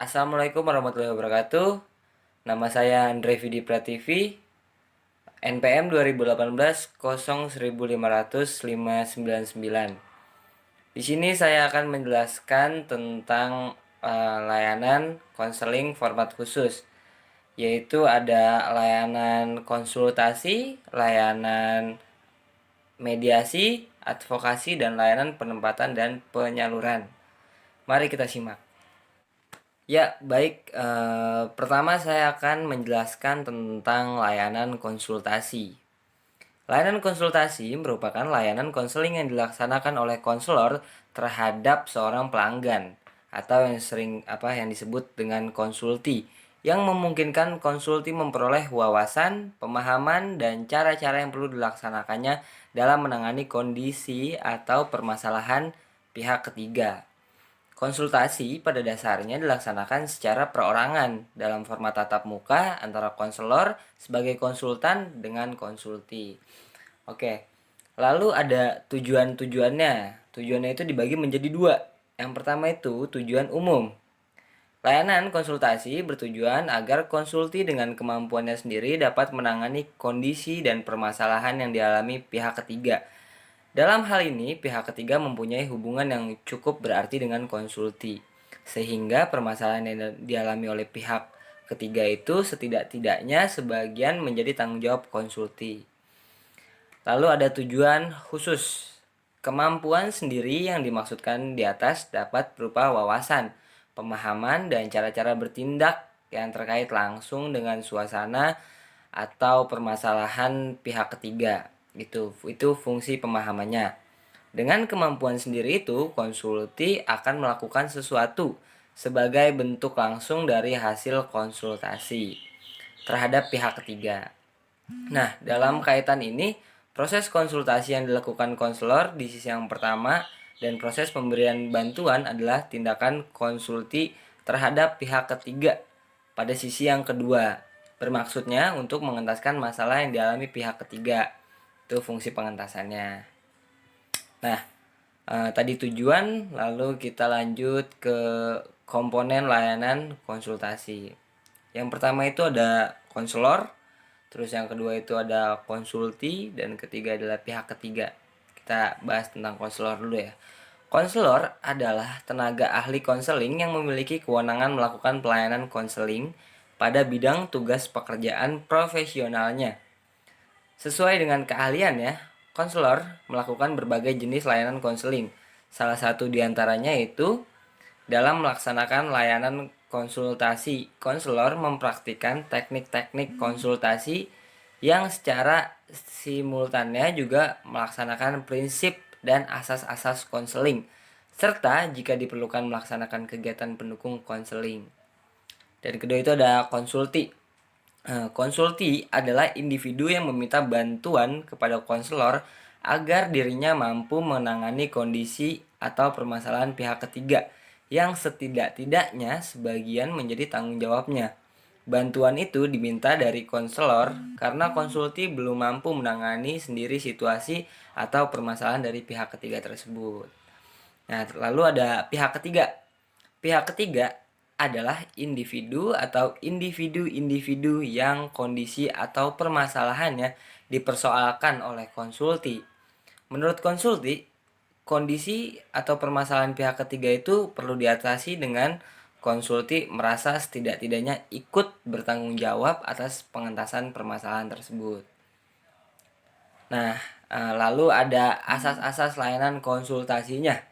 Assalamualaikum warahmatullahi wabarakatuh. Nama saya Andre Vidi Prativi, NPM 2018 01500 Di sini saya akan menjelaskan tentang layanan konseling format khusus, yaitu ada layanan konsultasi, layanan mediasi, advokasi, dan layanan penempatan dan penyaluran. Mari kita simak. Ya, baik. Pertama saya akan menjelaskan tentang layanan konsultasi. Layanan konsultasi merupakan layanan konseling yang dilaksanakan oleh konselor terhadap seorang pelanggan atau yang disebut dengan konsulti, yang memungkinkan konsulti memperoleh wawasan, pemahaman, dan cara-cara yang perlu dilaksanakannya dalam menangani kondisi atau permasalahan pihak ketiga. Konsultasi pada dasarnya dilaksanakan secara perorangan dalam format tatap muka antara konselor sebagai konsultan dengan konsulti. Oke, lalu ada tujuan-tujuannya. Tujuannya itu dibagi menjadi dua. Yang pertama itu tujuan umum. Layanan konsultasi bertujuan agar konsulti dengan kemampuannya sendiri dapat menangani kondisi dan permasalahan yang dialami pihak ketiga. Dalam hal ini, pihak ketiga mempunyai hubungan yang cukup berarti dengan konsulti, sehingga permasalahan yang dialami oleh pihak ketiga itu setidak-tidaknya sebagian menjadi tanggung jawab konsulti. Lalu ada tujuan khusus. Kemampuan sendiri yang dimaksudkan di atas dapat berupa wawasan, pemahaman, dan cara-cara bertindak yang terkait langsung dengan suasana atau permasalahan pihak ketiga. Itu fungsi pemahamannya. Dengan kemampuan sendiri itu, konsulti akan melakukan sesuatu sebagai bentuk langsung dari hasil konsultasi terhadap pihak ketiga. Nah, dalam kaitan ini, proses konsultasi yang dilakukan konselor di sisi yang pertama dan proses pemberian bantuan adalah tindakan konsulti terhadap pihak ketiga pada sisi yang kedua. Bermaksudnya untuk mengentaskan masalah yang dialami pihak ketiga. Itu fungsi pengentasannya. Nah, tadi tujuan, lalu kita lanjut ke komponen layanan konsultasi. Yang pertama itu ada konselor, terus yang kedua itu ada konsulti, dan ketiga adalah pihak ketiga. Kita bahas tentang konselor dulu ya. Konselor adalah tenaga ahli konseling yang memiliki kewenangan melakukan pelayanan konseling pada bidang tugas pekerjaan profesionalnya. Sesuai dengan keahlian ya, konselor melakukan berbagai jenis layanan konseling. Salah satu diantaranya itu dalam melaksanakan layanan konsultasi, konselor mempraktikkan teknik-teknik konsultasi yang secara simultannya juga melaksanakan prinsip dan asas-asas konseling, serta jika diperlukan melaksanakan kegiatan pendukung konseling. Dan kedua itu ada konsulti. Konsulti adalah individu yang meminta bantuan kepada konselor agar dirinya mampu menangani kondisi atau permasalahan pihak ketiga yang setidak-tidaknya sebagian menjadi tanggung jawabnya. Bantuan itu diminta dari konselor karena konsulti belum mampu menangani sendiri situasi atau permasalahan dari pihak ketiga tersebut. Nah, lalu ada pihak ketiga. Pihak ketiga adalah individu atau individu-individu yang kondisi atau permasalahannya dipersoalkan oleh konsulti. Menurut konsulti, kondisi atau permasalahan pihak ketiga itu perlu diatasi dengan konsulti merasa setidak-tidaknya ikut bertanggung jawab atas pengentasan permasalahan tersebut. Nah, lalu ada asas-asas layanan konsultasinya.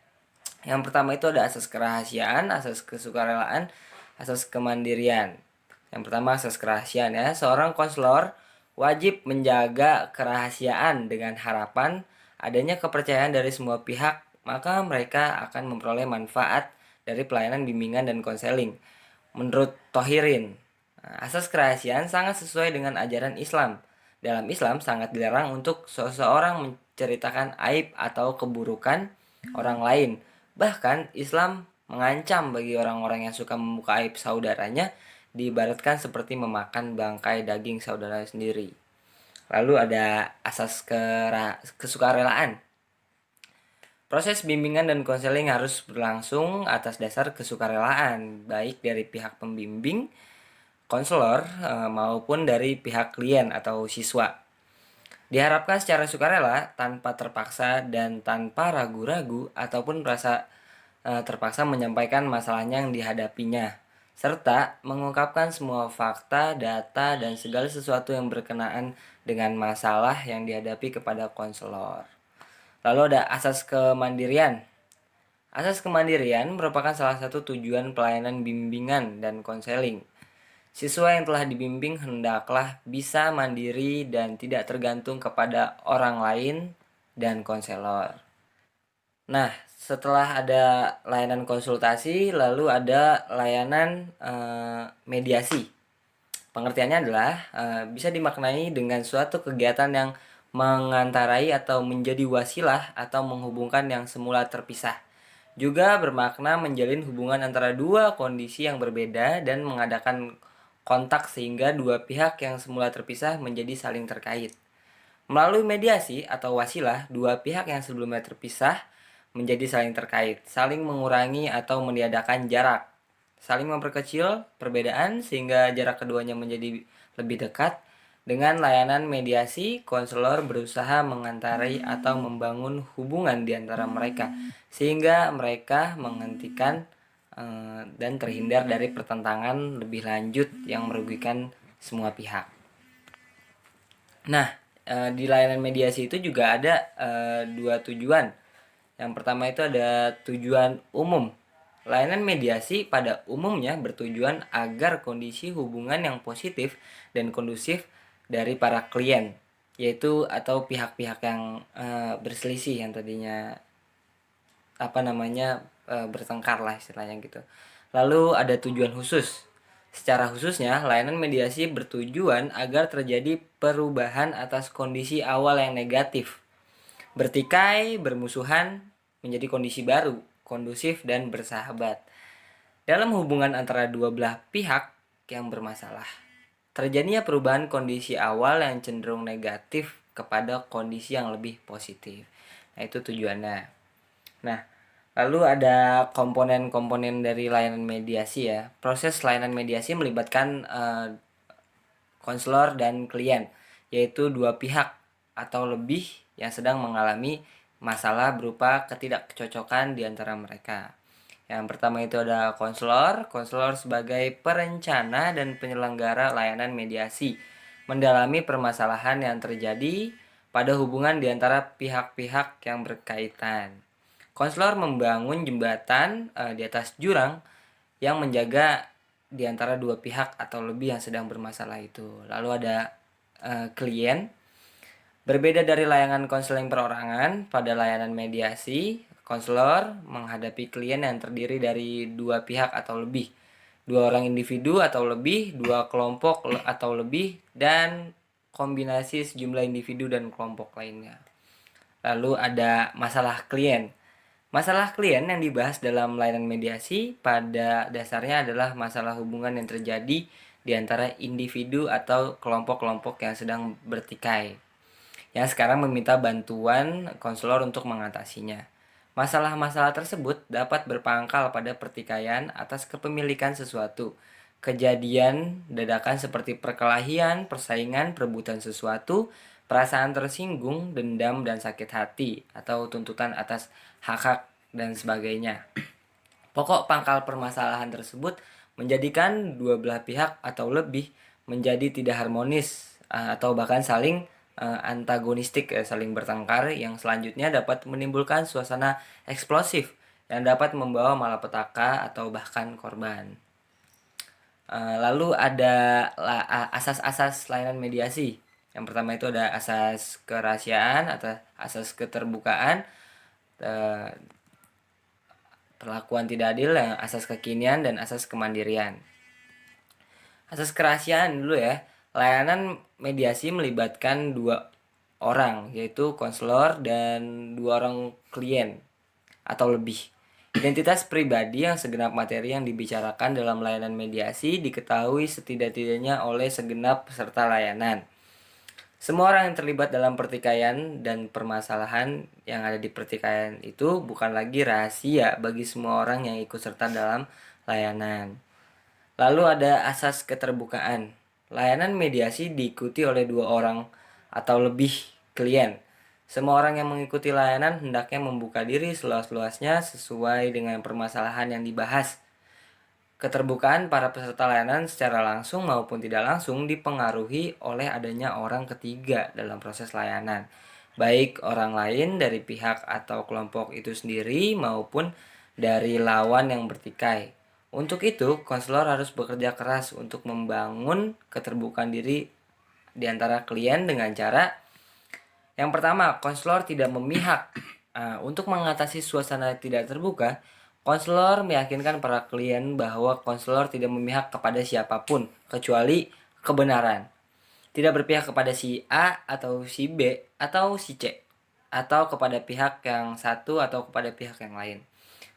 Yang pertama itu ada asas kerahasiaan, asas kesukarelaan, asas kemandirian. Yang pertama asas kerahasiaan ya. Seorang konselor wajib menjaga kerahasiaan dengan harapan adanya kepercayaan dari semua pihak, maka mereka akan memperoleh manfaat dari pelayanan bimbingan dan konseling. Menurut Thohirin, asas kerahasiaan sangat sesuai dengan ajaran Islam. Dalam Islam sangat dilarang untuk seseorang menceritakan aib atau keburukan orang lain. Bahkan Islam mengancam bagi orang-orang yang suka membuka aib saudaranya, diibaratkan seperti memakan bangkai daging saudara sendiri. Lalu ada asas kesukarelaan. Proses bimbingan dan konseling harus berlangsung atas dasar kesukarelaan, baik dari pihak pembimbing, konselor, maupun dari pihak klien atau siswa. Diharapkan secara sukarela, tanpa terpaksa dan tanpa ragu-ragu ataupun merasa terpaksa menyampaikan masalahnya yang dihadapinya, serta mengungkapkan semua fakta, data, dan segala sesuatu yang berkenaan dengan masalah yang dihadapi kepada konselor. Lalu ada asas kemandirian. Asas kemandirian merupakan salah satu tujuan pelayanan bimbingan dan konseling. Siswa yang telah dibimbing hendaklah bisa mandiri dan tidak tergantung kepada orang lain dan konselor. Nah, setelah ada layanan konsultasi, lalu ada layanan mediasi. Pengertiannya adalah bisa dimaknai dengan suatu kegiatan yang mengantarai atau menjadi wasilah atau menghubungkan yang semula terpisah. Juga bermakna menjalin hubungan antara dua kondisi yang berbeda dan mengadakan kontak sehingga dua pihak yang semula terpisah menjadi saling terkait. Melalui mediasi atau wasilah, dua pihak yang sebelumnya terpisah menjadi saling terkait, saling mengurangi atau meniadakan jarak, saling memperkecil perbedaan sehingga jarak keduanya menjadi lebih dekat. Dengan layanan mediasi, konselor berusaha mengantarai atau membangun hubungan di antara mereka sehingga mereka menghentikan dan terhindar dari pertentangan lebih lanjut yang merugikan semua pihak. Nah, di layanan mediasi itu juga ada dua tujuan. Yang pertama itu ada tujuan umum. Layanan mediasi pada umumnya bertujuan agar kondisi hubungan yang positif dan kondusif dari para klien, yaitu atau pihak-pihak yang berselisih yang tadinya bertengkar lah istilahnya gitu. Lalu ada tujuan khusus. Secara khususnya, layanan mediasi bertujuan agar terjadi perubahan atas kondisi awal yang negatif, bertikai, bermusuhan, menjadi kondisi baru, kondusif dan bersahabat dalam hubungan antara dua belah pihak yang bermasalah. Terjadinya perubahan kondisi awal yang cenderung negatif kepada kondisi yang lebih positif. Nah, itu tujuannya. Nah, lalu ada komponen-komponen dari layanan mediasi ya. Proses layanan mediasi melibatkan konselor dan klien, yaitu dua pihak atau lebih yang sedang mengalami masalah berupa ketidakcocokan di antara mereka. Yang pertama itu ada konselor. Konselor sebagai perencana dan penyelenggara layanan mediasi mendalami permasalahan yang terjadi pada hubungan di antara pihak-pihak yang berkaitan. Konselor membangun jembatan di atas jurang yang menjaga di antara dua pihak atau lebih yang sedang bermasalah itu. Lalu ada klien. Berbeda dari layanan konseling perorangan, pada layanan mediasi, konselor menghadapi klien yang terdiri dari dua pihak atau lebih, dua orang individu atau lebih, dua kelompok atau lebih, dan kombinasi sejumlah individu dan kelompok lainnya. Lalu ada masalah klien. Masalah klien yang dibahas dalam layanan mediasi pada dasarnya adalah masalah hubungan yang terjadi di antara individu atau kelompok-kelompok yang sedang bertikai, yang sekarang meminta bantuan konselor untuk mengatasinya. Masalah-masalah tersebut dapat berpangkal pada pertikaian atas kepemilikan sesuatu, kejadian dadakan seperti perkelahian, persaingan, perebutan sesuatu, perasaan tersinggung, dendam dan sakit hati, atau tuntutan atas hak-hak dan sebagainya. Pokok pangkal permasalahan tersebut menjadikan dua belah pihak atau lebih menjadi tidak harmonis atau bahkan saling antagonistik, saling bertengkar, yang selanjutnya dapat menimbulkan suasana eksplosif yang dapat membawa malapetaka atau bahkan korban. Lalu ada asas-asas layanan mediasi. Yang pertama itu ada asas kerahasiaan atau asas keterbukaan, perlakuan tidak adil, asas kekinian, dan asas kemandirian. Asas kerahasiaan dulu ya. Layanan mediasi melibatkan dua orang, yaitu konselor dan dua orang klien atau lebih. Identitas pribadi yang segenap materi yang dibicarakan dalam layanan mediasi diketahui setidak-tidaknya oleh segenap peserta layanan. Semua orang yang terlibat dalam pertikaian dan permasalahan yang ada di pertikaian itu bukan lagi rahasia bagi semua orang yang ikut serta dalam layanan. Lalu ada asas keterbukaan. Layanan mediasi diikuti oleh 2 orang atau lebih klien. Semua orang yang mengikuti layanan hendaknya membuka diri seluas-luasnya sesuai dengan permasalahan yang dibahas. Keterbukaan para peserta layanan secara langsung maupun tidak langsung dipengaruhi oleh adanya orang ketiga dalam proses layanan, baik orang lain dari pihak atau kelompok itu sendiri maupun dari lawan yang bertikai. Untuk itu, konselor harus bekerja keras untuk membangun keterbukaan diri di antara klien dengan cara yang pertama, konselor tidak memihak. Untuk mengatasi suasana tidak terbuka, konselor meyakinkan para klien bahwa konselor tidak memihak kepada siapapun kecuali kebenaran. Tidak berpihak kepada si A atau si B atau si C atau kepada pihak yang satu atau kepada pihak yang lain.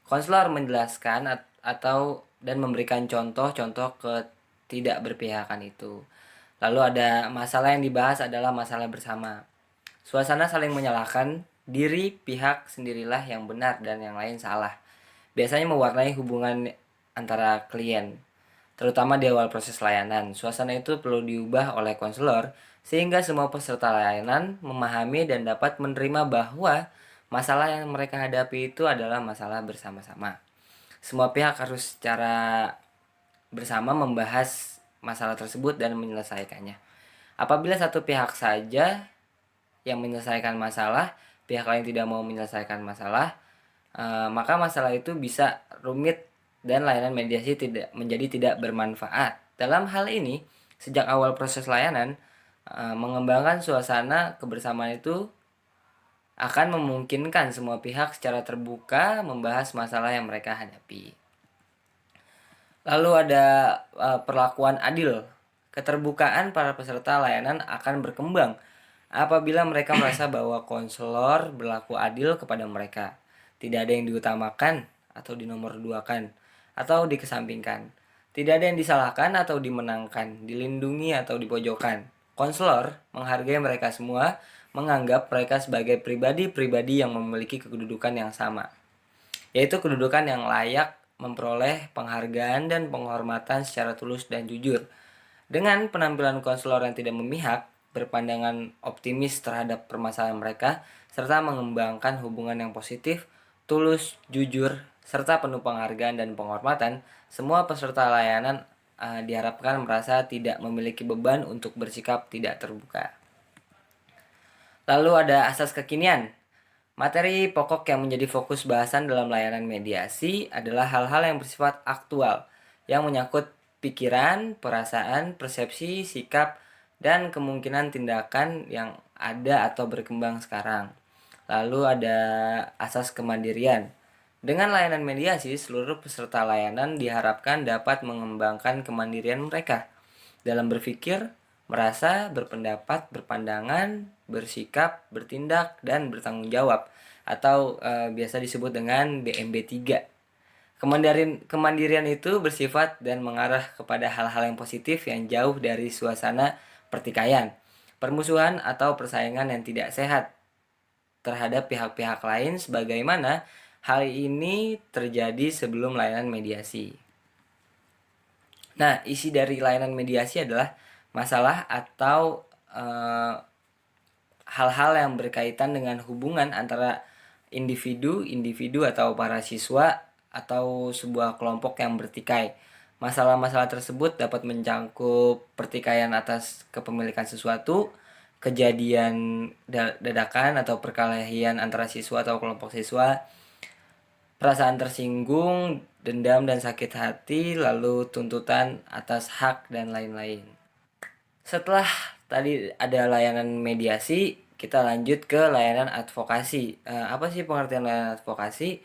Konselor menjelaskan atau dan memberikan contoh-contoh ketidakberpihakan itu. Lalu ada masalah yang dibahas adalah masalah bersama. Suasana saling menyalahkan diri pihak sendirilah yang benar dan yang lain salah. Biasanya mewarnai hubungan antara klien, terutama di awal proses layanan. Suasana itu perlu diubah oleh konselor sehingga semua peserta layanan memahami dan dapat menerima bahwa masalah yang mereka hadapi itu adalah masalah bersama-sama. Semua pihak harus secara bersama membahas masalah tersebut dan menyelesaikannya. Apabila satu pihak saja yang menyelesaikan masalah, pihak lain tidak mau menyelesaikan masalah, maka masalah itu bisa rumit dan layanan mediasi menjadi tidak bermanfaat. Dalam hal ini, sejak awal proses layanan, mengembangkan suasana kebersamaan itu akan memungkinkan semua pihak secara terbuka membahas masalah yang mereka hadapi. Lalu ada perlakuan adil. Keterbukaan para peserta layanan akan berkembang apabila mereka merasa bahwa konselor berlaku adil kepada mereka. Tidak ada yang diutamakan atau dinomorduakan atau dikesampingkan. Tidak ada yang disalahkan atau dimenangkan, dilindungi atau dipojokkan. Konselor menghargai mereka semua, menganggap mereka sebagai pribadi-pribadi yang memiliki kedudukan yang sama, yaitu kedudukan yang layak memperoleh penghargaan dan penghormatan secara tulus dan jujur. Dengan penampilan konselor yang tidak memihak, berpandangan optimis terhadap permasalahan mereka, serta mengembangkan hubungan yang positif, tulus, jujur, serta penuh penghargaan dan penghormatan, semua peserta layanan diharapkan merasa tidak memiliki beban untuk bersikap tidak terbuka. Lalu ada asas kekinian. Materi pokok yang menjadi fokus bahasan dalam layanan mediasi adalah hal-hal yang bersifat aktual, yang menyangkut pikiran, perasaan, persepsi, sikap, dan kemungkinan tindakan yang ada atau berkembang sekarang. Lalu ada asas kemandirian. Dengan layanan mediasi, seluruh peserta layanan diharapkan dapat mengembangkan kemandirian mereka dalam berpikir, merasa, berpendapat, berpandangan, bersikap, bertindak, dan bertanggung jawab atau biasa disebut dengan BMB3. Kemandirian itu bersifat dan mengarah kepada hal-hal yang positif yang jauh dari suasana pertikaian, permusuhan atau persaingan yang tidak sehat terhadap pihak-pihak lain sebagaimana hal ini terjadi sebelum layanan mediasi. Nah, isi dari layanan mediasi adalah masalah atau hal-hal yang berkaitan dengan hubungan antara individu atau para siswa atau sebuah kelompok yang bertikai. Masalah-masalah tersebut dapat mencangkup pertikaian atas kepemilikan sesuatu, kejadian dadakan atau perkelahian antara siswa atau kelompok siswa, perasaan tersinggung, dendam dan sakit hati, lalu tuntutan atas hak dan lain-lain. Setelah tadi ada layanan mediasi, kita lanjut ke layanan advokasi. Apa sih pengertian layanan advokasi?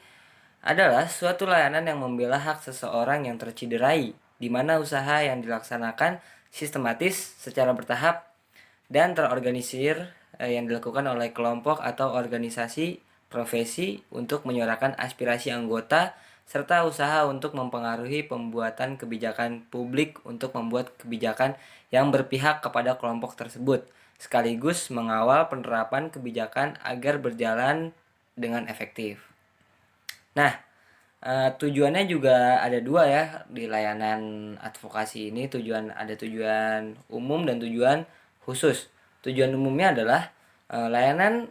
Adalah suatu layanan yang membela hak seseorang yang tercederai, di mana usaha yang dilaksanakan sistematis secara bertahap dan terorganisir yang dilakukan oleh kelompok atau organisasi profesi untuk menyuarakan aspirasi anggota serta usaha untuk mempengaruhi pembuatan kebijakan publik untuk membuat kebijakan yang berpihak kepada kelompok tersebut. sekaligus mengawal penerapan kebijakan agar berjalan dengan efektif. Nah, tujuannya juga ada dua ya di layanan advokasi ini. Ada tujuan umum dan tujuan khusus. Tujuan umumnya adalah layanan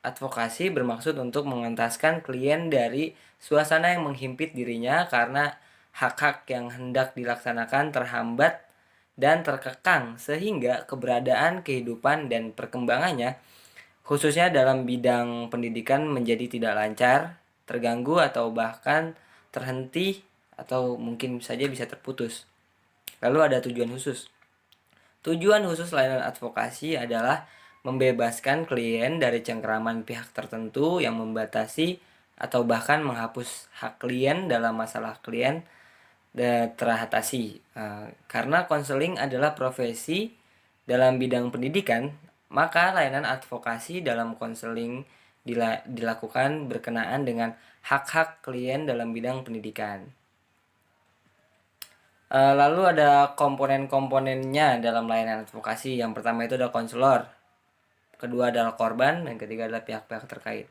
advokasi bermaksud untuk mengentaskan klien dari suasana yang menghimpit dirinya karena hak-hak yang hendak dilaksanakan terhambat dan terkekang sehingga keberadaan kehidupan dan perkembangannya khususnya dalam bidang pendidikan menjadi tidak lancar, terganggu atau bahkan terhenti atau mungkin saja bisa terputus. Lalu ada tujuan khusus. Tujuan khusus layanan advokasi adalah membebaskan klien dari cengkeraman pihak tertentu yang membatasi atau bahkan menghapus hak klien dalam masalah klien teratasi. Karena konseling adalah profesi dalam bidang pendidikan, maka layanan advokasi dalam konseling dilakukan berkenaan dengan hak-hak klien dalam bidang pendidikan. Lalu ada komponen-komponennya dalam layanan advokasi. Yang pertama itu ada konselor, kedua adalah korban, dan ketiga adalah pihak-pihak terkait.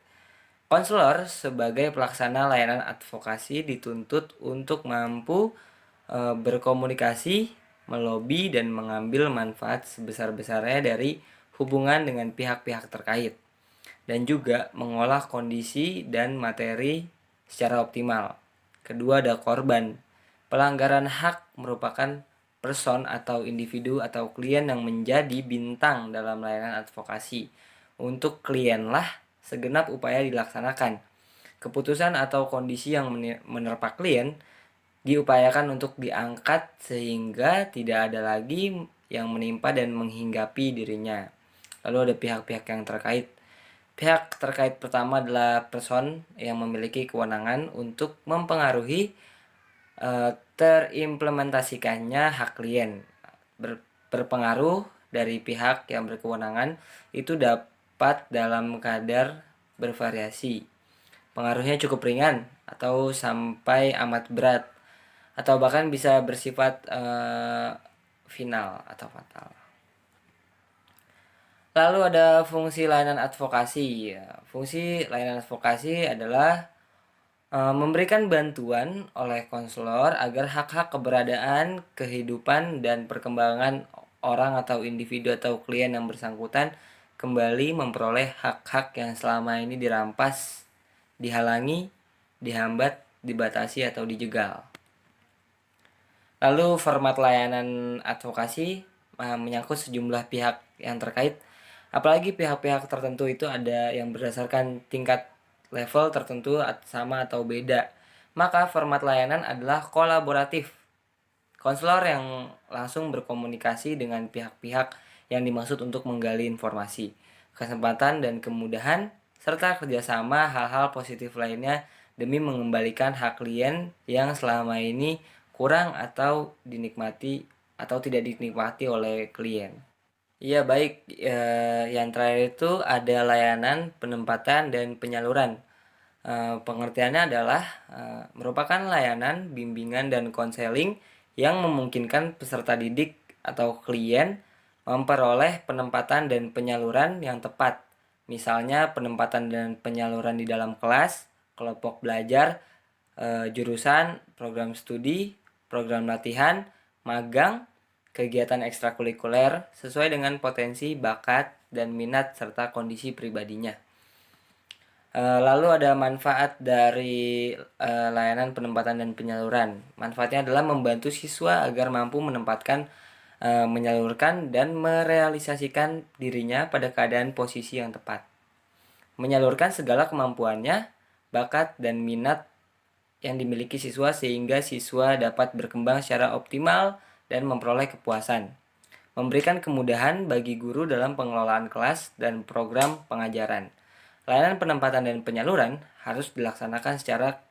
Konselor sebagai pelaksana layanan advokasi dituntut untuk mampu berkomunikasi, melobi, dan mengambil manfaat sebesar-besarnya dari hubungan dengan pihak-pihak terkait, dan juga mengolah kondisi dan materi secara optimal. Kedua ada korban. Pelanggaran hak merupakan person atau individu atau klien yang menjadi bintang dalam layanan advokasi. Untuk klienlah segenap upaya dilaksanakan. Keputusan atau kondisi yang menerpa klien diupayakan untuk diangkat sehingga tidak ada lagi yang menimpa dan menghinggapi dirinya. Lalu ada pihak-pihak yang terkait. Pihak terkait pertama adalah person yang memiliki kewenangan untuk mempengaruhi terimplementasikannya hak klien. Berpengaruh dari pihak yang berkewenangan itu dapat dalam kadar bervariasi. Pengaruhnya cukup ringan atau sampai amat berat, atau bahkan bisa bersifat final atau fatal. Lalu ada fungsi layanan advokasi. Fungsi layanan advokasi adalah memberikan bantuan oleh konselor agar hak-hak keberadaan, kehidupan, dan perkembangan orang atau individu atau klien yang bersangkutan kembali memperoleh hak-hak yang selama ini dirampas, dihalangi, dihambat, dibatasi, atau dijegal. Lalu format layanan advokasi menyangkut sejumlah pihak yang terkait, apalagi pihak-pihak tertentu itu ada yang berdasarkan tingkat level tertentu sama atau beda. Maka format layanan adalah kolaboratif. Konselor yang langsung berkomunikasi dengan pihak-pihak yang dimaksud untuk menggali informasi, kesempatan dan kemudahan, serta kerjasama hal-hal positif lainnya demi mengembalikan hak klien yang selama ini kurang atau dinikmati atau tidak dinikmati oleh klien. Iya baik, yang terakhir itu ada layanan penempatan dan penyaluran. Pengertiannya adalah merupakan layanan bimbingan dan konseling yang memungkinkan peserta didik atau klien memperoleh penempatan dan penyaluran yang tepat. Misalnya penempatan dan penyaluran di dalam kelas, kelompok belajar, jurusan, program studi, program latihan, magang, kegiatan ekstrakurikuler sesuai dengan potensi, bakat, dan minat serta kondisi pribadinya. Lalu ada manfaat dari layanan penempatan dan penyaluran. Manfaatnya adalah membantu siswa agar mampu menempatkan, menyalurkan, dan merealisasikan dirinya pada keadaan posisi yang tepat. Menyalurkan segala kemampuannya, bakat, dan minat yang dimiliki siswa sehingga siswa dapat berkembang secara optimal dan memperoleh kepuasan. Memberikan kemudahan bagi guru dalam pengelolaan kelas dan program pengajaran. Layanan penempatan dan penyaluran harus dilaksanakan secara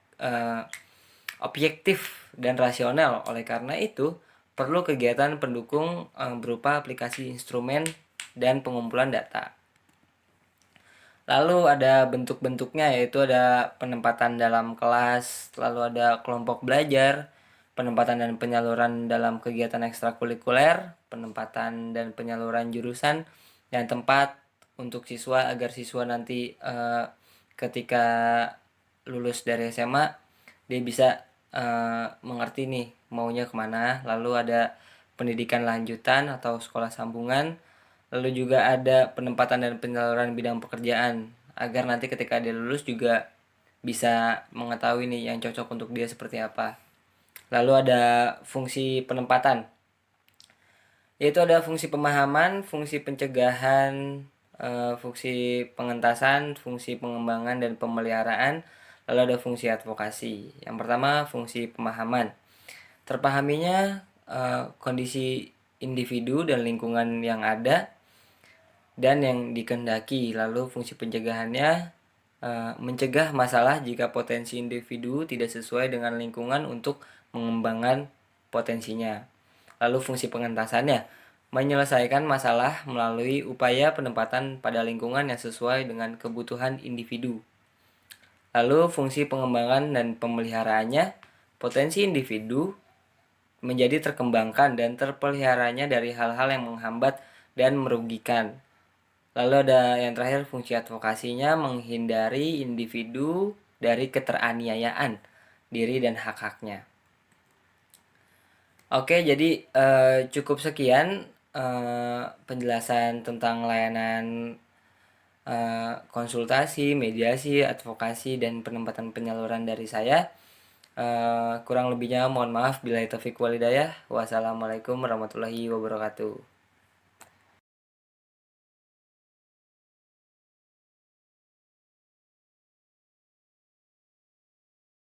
objektif dan rasional. Oleh karena itu, perlu kegiatan pendukung berupa aplikasi instrumen dan pengumpulan data. Lalu ada bentuk-bentuknya, yaitu ada penempatan dalam kelas, lalu ada kelompok belajar, penempatan dan penyaluran dalam kegiatan ekstrakurikuler, penempatan dan penyaluran jurusan, dan tempat untuk siswa agar siswa nanti ketika lulus dari SMA dia bisa mengerti nih maunya kemana. Lalu ada pendidikan lanjutan atau sekolah sambungan, lalu juga ada penempatan dan penyaluran bidang pekerjaan agar nanti ketika dia lulus juga bisa mengetahui nih yang cocok untuk dia seperti apa. Lalu ada fungsi penempatan, yaitu ada fungsi pemahaman, fungsi pencegahan, fungsi pengentasan, fungsi pengembangan dan pemeliharaan, lalu ada fungsi advokasi. Yang pertama, fungsi pemahaman. Terpahaminya kondisi individu dan lingkungan yang ada dan yang dikehendaki. Lalu fungsi pencegahannya mencegah masalah jika potensi individu tidak sesuai dengan lingkungan untuk mengembangkan potensinya. Lalu fungsi pengentasannya menyelesaikan masalah melalui upaya penempatan pada lingkungan yang sesuai dengan kebutuhan individu. Lalu fungsi pengembangan dan pemeliharaannya, potensi individu menjadi terkembangkan dan terpeliharanya dari hal-hal yang menghambat dan merugikan. Lalu ada yang terakhir, fungsi advokasinya menghindari individu dari keteraniayaan diri dan hak-haknya. Oke, jadi cukup sekian penjelasan tentang layanan konsultasi, mediasi, advokasi, dan penempatan penyaluran dari saya. Kurang lebihnya mohon maaf. Billahi taufiq walhidayah. Wassalamualaikum warahmatullahi wabarakatuh.